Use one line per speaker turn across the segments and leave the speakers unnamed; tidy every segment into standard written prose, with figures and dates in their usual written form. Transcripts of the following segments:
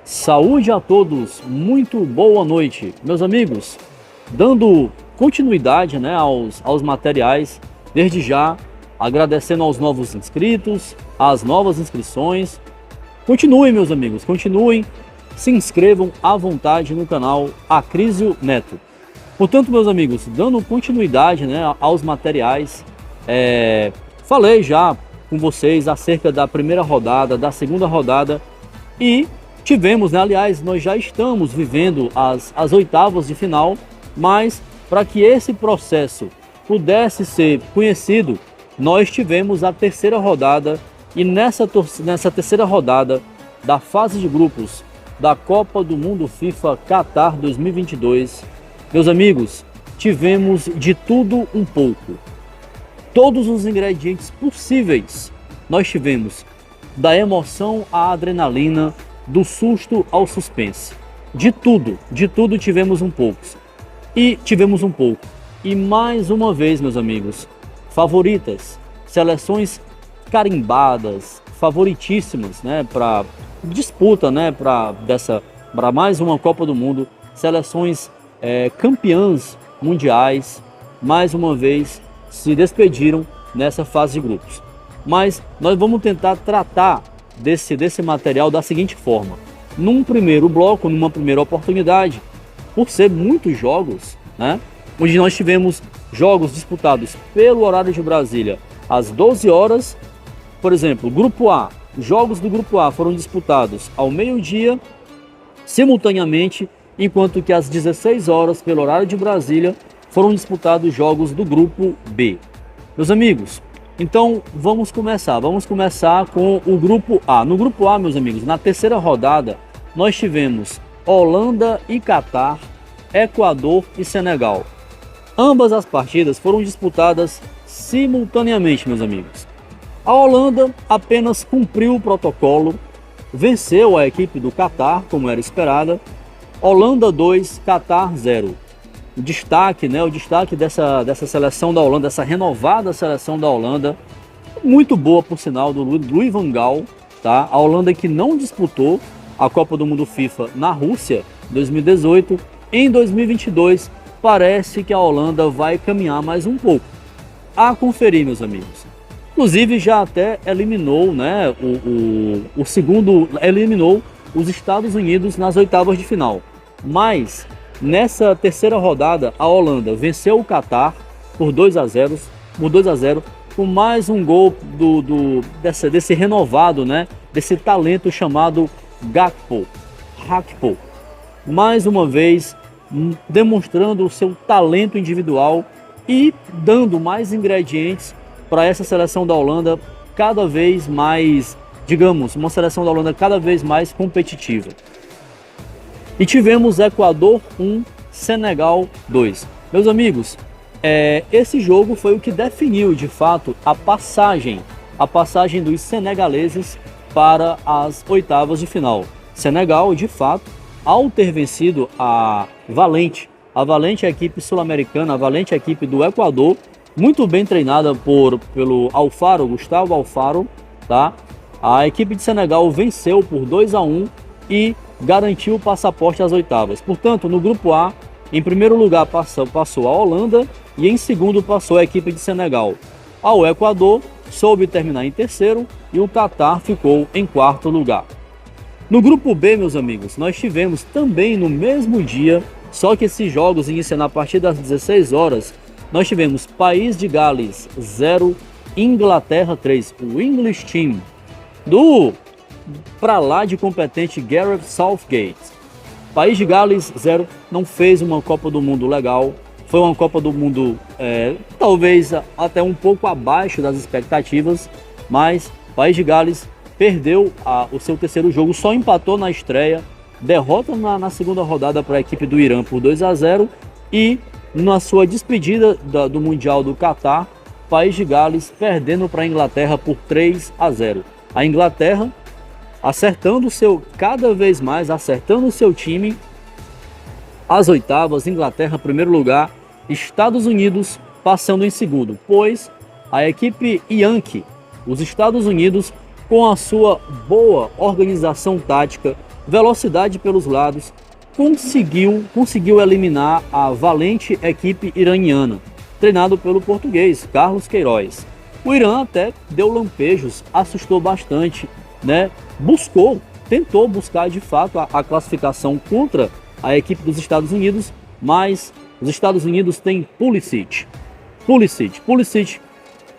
Saúde a todos, muito boa noite, meus amigos. Dando continuidade, né, aos materiais, desde já agradecendo aos novos inscritos, às novas inscrições. Continuem, meus amigos, continuem, se inscrevam à vontade no canal Acrísio Neto. Portanto, meus amigos, dando continuidade, né, aos materiais, falei já com vocês acerca da primeira rodada, da segunda rodada e tivemos, né, aliás, nós já estamos vivendo as oitavas de final, mas para que esse processo pudesse ser conhecido, nós tivemos a terceira rodada e nessa terceira rodada da fase de grupos da Copa do Mundo FIFA Qatar 2022, meus amigos, tivemos de tudo um pouco. Todos os ingredientes possíveis nós tivemos, da emoção à adrenalina, do susto ao suspense. De tudo tivemos um pouco. E mais uma vez, meus amigos, favoritas, seleções carimbadas, favoritíssimas, né, para disputa, né, para mais uma Copa do Mundo, seleções campeãs mundiais, mais uma vez se despediram nessa fase de grupos. Mas nós vamos tentar tratar desse material da seguinte forma: num primeiro bloco, numa primeira oportunidade, por ser muitos jogos, né, onde nós tivemos jogos disputados pelo horário de Brasília às 12 horas, por exemplo, Grupo A, jogos do Grupo A foram disputados ao meio-dia, simultaneamente, enquanto que às 16 horas, pelo horário de Brasília, foram disputados jogos do Grupo B. Meus amigos, então vamos começar com o Grupo A. No Grupo A, meus amigos, na terceira rodada, nós tivemos Holanda e Catar, Equador e Senegal. Ambas as partidas foram disputadas simultaneamente, meus amigos. A Holanda apenas cumpriu o protocolo, venceu a equipe do Catar, como era esperada. Holanda 2, Catar 0. O destaque dessa seleção da Holanda, essa renovada seleção da Holanda, muito boa por sinal, do Louis van Gaal, tá? A Holanda que não disputou a Copa do Mundo FIFA na Rússia 2018, em 2022 parece que a Holanda vai caminhar mais um pouco. A conferir, meus amigos. Inclusive já até eliminou, né, eliminou os Estados Unidos nas oitavas de final. Mas nessa terceira rodada, a Holanda venceu o Catar por 2-0, com mais um gol desse renovado, né, desse talento chamado Gakpo. Mais uma vez, demonstrando o seu talento individual e dando mais ingredientes para essa seleção da Holanda cada vez mais, digamos, uma seleção da Holanda cada vez mais competitiva. E tivemos Equador 1, Senegal 2. Meus amigos, esse jogo foi o que definiu de fato a passagem dos senegaleses para as oitavas de final. Senegal, de fato, ao ter vencido a valente equipe sul-americana, a valente equipe do Equador, muito bem treinada pelo Alfaro, Gustavo Alfaro, tá? A equipe de Senegal venceu por 2-1 e garantiu o passaporte às oitavas. Portanto, no Grupo A, em primeiro lugar passou a Holanda e em segundo passou a equipe de Senegal. O Equador soube terminar em terceiro e o Catar ficou em quarto lugar. No Grupo B, meus amigos, nós tivemos também no mesmo dia, só que esses jogos iniciando a partir das 16 horas, nós tivemos País de Gales 0, Inglaterra 3, o English Team, do pra lá de competente Gareth Southgate. País de Gales 0 não fez uma Copa do Mundo legal, foi uma Copa do Mundo talvez até um pouco abaixo das expectativas, mas País de Gales perdeu o seu terceiro jogo, só empatou na estreia, derrota na segunda rodada para a equipe do Irã por 2-0 e na sua despedida do Mundial do Catar, País de Gales perdendo para a Inglaterra por 3-0. A Inglaterra cada vez mais acertando o seu time. As oitavas, Inglaterra primeiro lugar, Estados Unidos passando em segundo, pois a equipe Yankee, os Estados Unidos, com a sua boa organização tática, velocidade pelos lados, conseguiu eliminar a valente equipe iraniana, treinado pelo português Carlos Queiroz. O Irã até deu lampejos, assustou bastante, né? Tentou buscar de fato a classificação contra a equipe dos Estados Unidos, mas os Estados Unidos têm Pulisic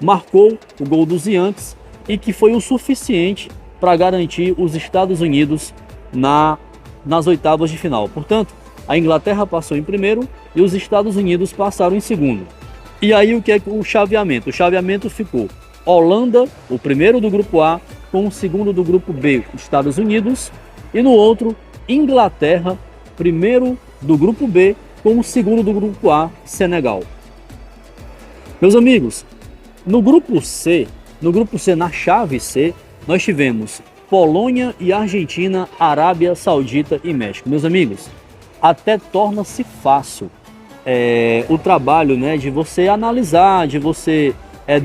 marcou o gol dos Yankees e que foi o suficiente para garantir os Estados Unidos nas oitavas de final. Portanto, a Inglaterra passou em primeiro e os Estados Unidos passaram em segundo. E aí o que é o chaveamento? O chaveamento ficou Holanda, o primeiro do grupo A, com o segundo do grupo B, Estados Unidos, e no outro, Inglaterra, primeiro do grupo B, com o segundo do grupo A, Senegal. Meus amigos, no grupo C, na chave C, nós tivemos Polônia e Argentina, Arábia Saudita e México. Meus amigos, até torna-se fácil o trabalho, né, de você analisar, de você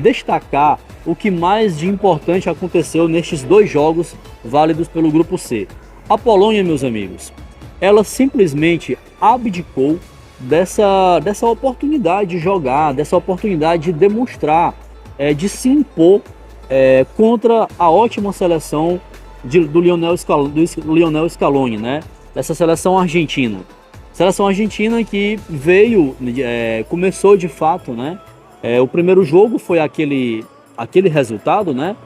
destacar o que mais de importante aconteceu nestes dois jogos válidos pelo grupo C. A Polônia, meus amigos, ela simplesmente abdicou dessa oportunidade de jogar, dessa oportunidade de demonstrar, de se impor contra a ótima seleção do Lionel Scaloni, né? Dessa seleção argentina. Seleção argentina que começou de fato, né? O primeiro jogo foi aquele resultado, né?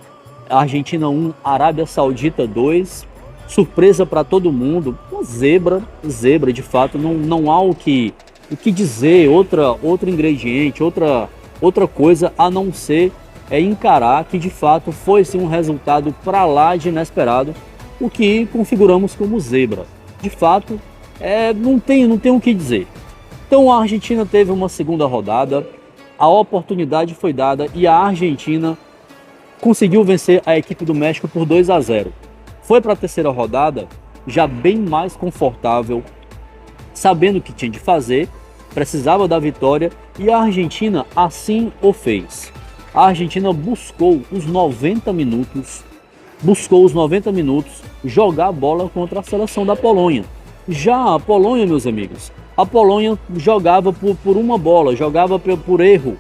Argentina 1, Arábia Saudita 2. Surpresa para todo mundo. Uma zebra de fato. Não há o que dizer, outro ingrediente, outra coisa a não ser encarar que de fato foi sim um resultado para lá de inesperado, o que configuramos como zebra. De fato, não tem o que dizer. Então a Argentina teve uma segunda rodada, a oportunidade foi dada e a Argentina conseguiu vencer a equipe do México por 2-0. Foi para a terceira rodada já bem mais confortável, sabendo o que tinha de fazer, precisava da vitória e a Argentina assim o fez. A Argentina buscou os 90 minutos jogar a bola contra a seleção da Polônia. Já a Polônia, meus amigos, a Polônia jogava por uma bola, jogava por erro,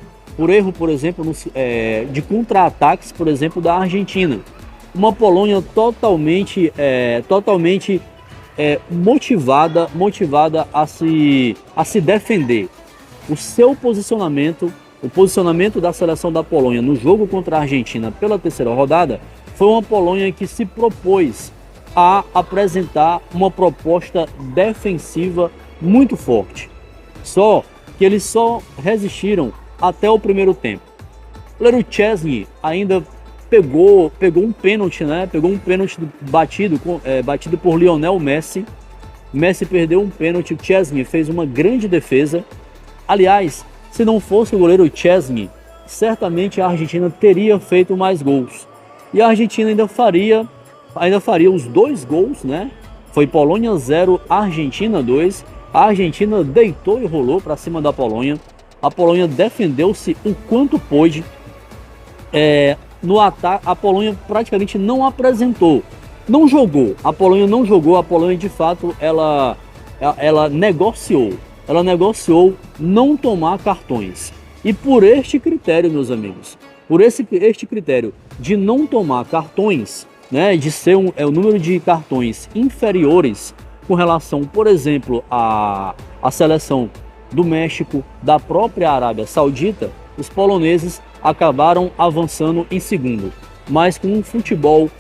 por exemplo, de contra-ataques, por exemplo, da Argentina. Uma Polônia totalmente motivada a se defender. O seu posicionamento, o posicionamento da seleção da Polônia no jogo contra a Argentina pela terceira rodada, foi uma Polônia que se propôs a apresentar uma proposta defensiva muito forte. Só que eles só resistiram até o primeiro tempo. O goleiro Szczęsny ainda pegou um pênalti, né? Pegou um pênalti batido por Lionel Messi. Messi perdeu um pênalti, o Szczęsny fez uma grande defesa. Aliás, se não fosse o goleiro Szczęsny, certamente a Argentina teria feito mais gols. E a Argentina ainda faria os 2 gols, né? Foi Polônia 0, Argentina 2. A Argentina deitou e rolou para cima da Polônia. A Polônia defendeu-se o quanto pôde. No ataque, a Polônia praticamente não apresentou. Não jogou. A Polônia não jogou. A Polônia, de fato, ela negociou. Ela negociou não tomar cartões. E por este critério, meus amigos, este critério de não tomar cartões, né, de ser o número de cartões inferiores com relação, por exemplo, à seleção do México, da própria Arábia Saudita, os poloneses acabaram avançando em segundo, mas com um futebol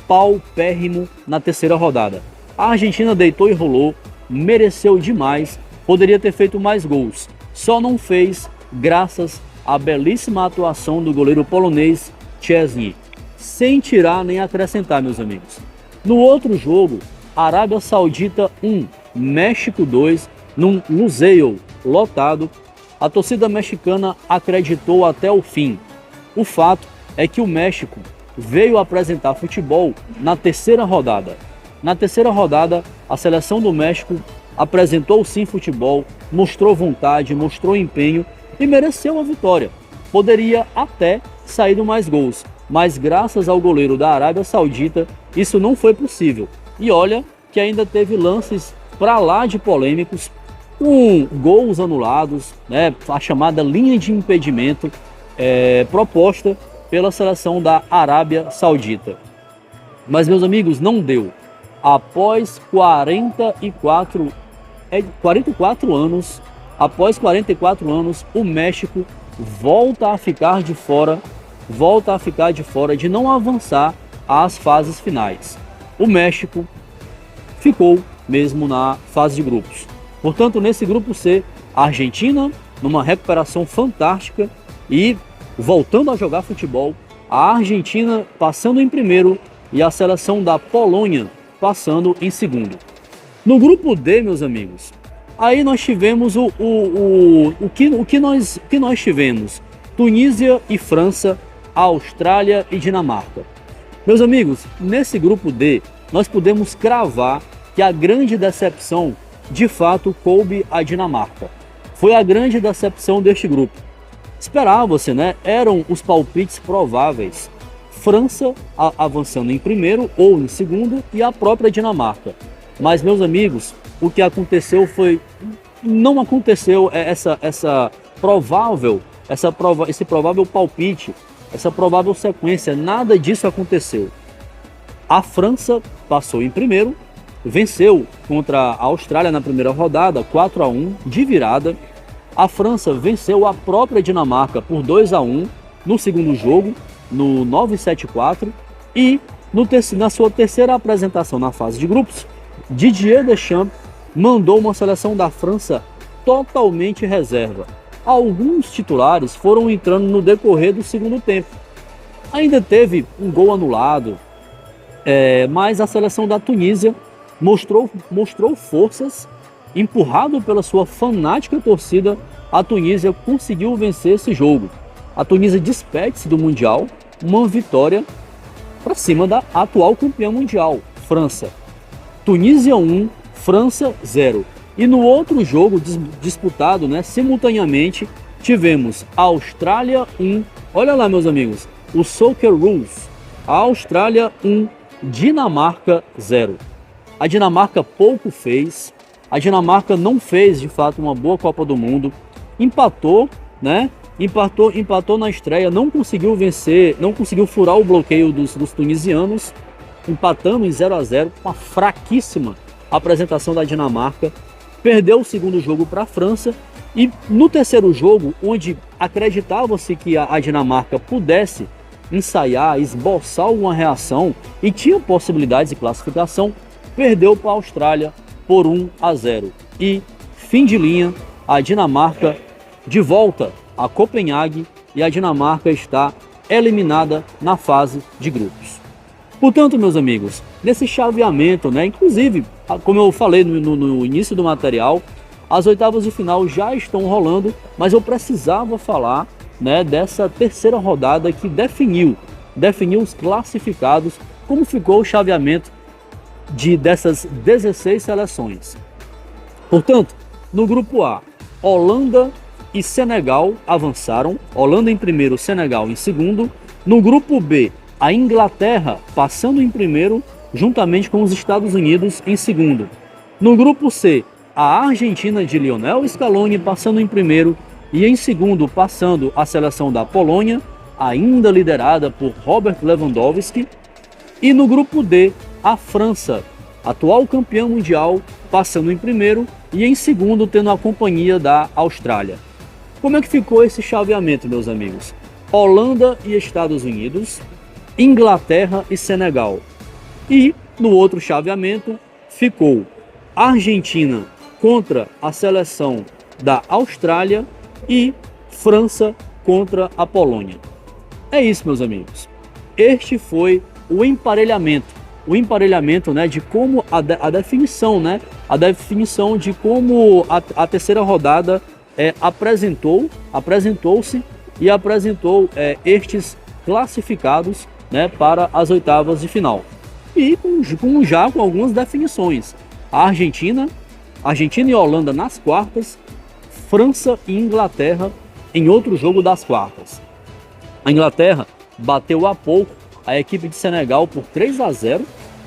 paupérrimo na terceira rodada. A Argentina deitou e rolou, mereceu demais, poderia ter feito mais gols, só não fez graças à belíssima atuação do goleiro polonês Szczęsny, sem tirar nem acrescentar, meus amigos. No outro jogo, Arábia Saudita 1, México 2, num museu lotado, a torcida mexicana acreditou até o fim. O fato é que o México veio apresentar futebol na terceira rodada. Na terceira rodada, a seleção do México apresentou sim futebol, mostrou vontade, mostrou empenho e mereceu a vitória. Poderia até sair mais gols, mas graças ao goleiro da Arábia Saudita, isso não foi possível. E olha que ainda teve lances para lá de polêmicos, com gols anulados, né, a chamada linha de impedimento proposta pela seleção da Arábia Saudita. Mas, meus amigos, não deu. Após 44 anos, o México volta a ficar de fora de não avançar às fases finais. O México ficou mesmo na fase de grupos. Portanto, nesse grupo C, a Argentina, numa recuperação fantástica e voltando a jogar futebol, a Argentina passando em primeiro e a seleção da Polônia passando em segundo. No grupo D, meus amigos, aí nós tivemos o que nós tivemos: Tunísia e França, Austrália e Dinamarca. Meus amigos, nesse grupo D, nós podemos cravar que a grande decepção, de fato, coube à Dinamarca. Foi a grande decepção deste grupo. Esperava-se, né? Eram os palpites prováveis. França avançando em primeiro ou em segundo e a própria Dinamarca. Mas, meus amigos, o que aconteceu não aconteceu esse provável palpite, essa provável sequência, nada disso aconteceu. A França passou em primeiro, venceu contra a Austrália na primeira rodada, 4-1 de virada. A França venceu a própria Dinamarca por 2-1 no segundo jogo, no 9-7-4, e na sua terceira apresentação na fase de grupos, Didier Deschamps mandou uma seleção da França totalmente reserva. Alguns titulares foram entrando no decorrer do segundo tempo. Ainda teve um gol anulado, mas a seleção da Tunísia mostrou forças. Empurrado pela sua fanática torcida, a Tunísia conseguiu vencer esse jogo. A Tunísia despede-se do Mundial, uma vitória para cima da atual campeã mundial, França. Tunísia 1, França 0. E no outro jogo disputado, né, simultaneamente, tivemos Austrália 1, olha lá, meus amigos, o Soccer Rules, a Austrália 1, Dinamarca 0. A Dinamarca pouco fez. A Dinamarca não fez, de fato, uma boa Copa do Mundo. Empatou, né? Empatou na estreia, não conseguiu vencer, não conseguiu furar o bloqueio dos tunisianos, empatando em 0-0, uma fraquíssima apresentação da Dinamarca. Perdeu o segundo jogo para a França e no terceiro jogo, onde acreditava-se que a Dinamarca pudesse ensaiar, esboçar alguma reação e tinha possibilidades de classificação, perdeu para a Austrália por 1-0. E, fim de linha, a Dinamarca de volta a Copenhague e a Dinamarca está eliminada na fase de grupos. Portanto, meus amigos, nesse chaveamento, né, inclusive, como eu falei no início do material, as oitavas de final já estão rolando, mas eu precisava falar, né, dessa terceira rodada que definiu os classificados, como ficou o chaveamento dessas 16 seleções. Portanto, no grupo A, Holanda e Senegal avançaram, Holanda em primeiro, Senegal em segundo. No grupo B, a Inglaterra passando em primeiro, juntamente com os Estados Unidos em segundo. No grupo C, a Argentina de Lionel Scaloni passando em primeiro e em segundo passando a seleção da Polônia, ainda liderada por Robert Lewandowski. E no grupo D, a França, atual campeã mundial, passando em primeiro e em segundo tendo a companhia da Austrália. Como é que ficou esse chaveamento, meus amigos? Holanda e Estados Unidos, Inglaterra e Senegal. E no outro chaveamento ficou Argentina contra a seleção da Austrália e França contra a Polônia. É isso, meus amigos. Este foi o emparelhamento. O emparelhamento, né, de como a definição, né, a definição de como a terceira rodada apresentou-se e apresentou estes classificados, né, para as oitavas de final. E já com algumas definições. A Argentina e Holanda nas quartas, França e Inglaterra em outro jogo das quartas. A Inglaterra bateu há pouco a equipe de Senegal por 3-0,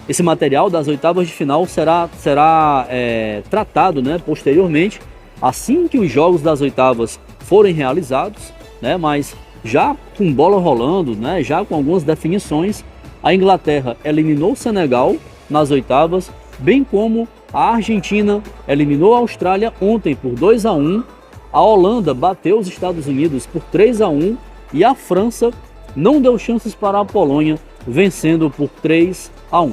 esse material das oitavas de final será tratado, né, posteriormente, assim que os jogos das oitavas forem realizados, né, mas já com bola rolando, né, já com algumas definições. A Inglaterra eliminou o Senegal nas oitavas, bem como a Argentina eliminou a Austrália ontem por 2-1, a Holanda bateu os Estados Unidos por 3-1 e a França não deu chances para a Polônia, vencendo por 3-1.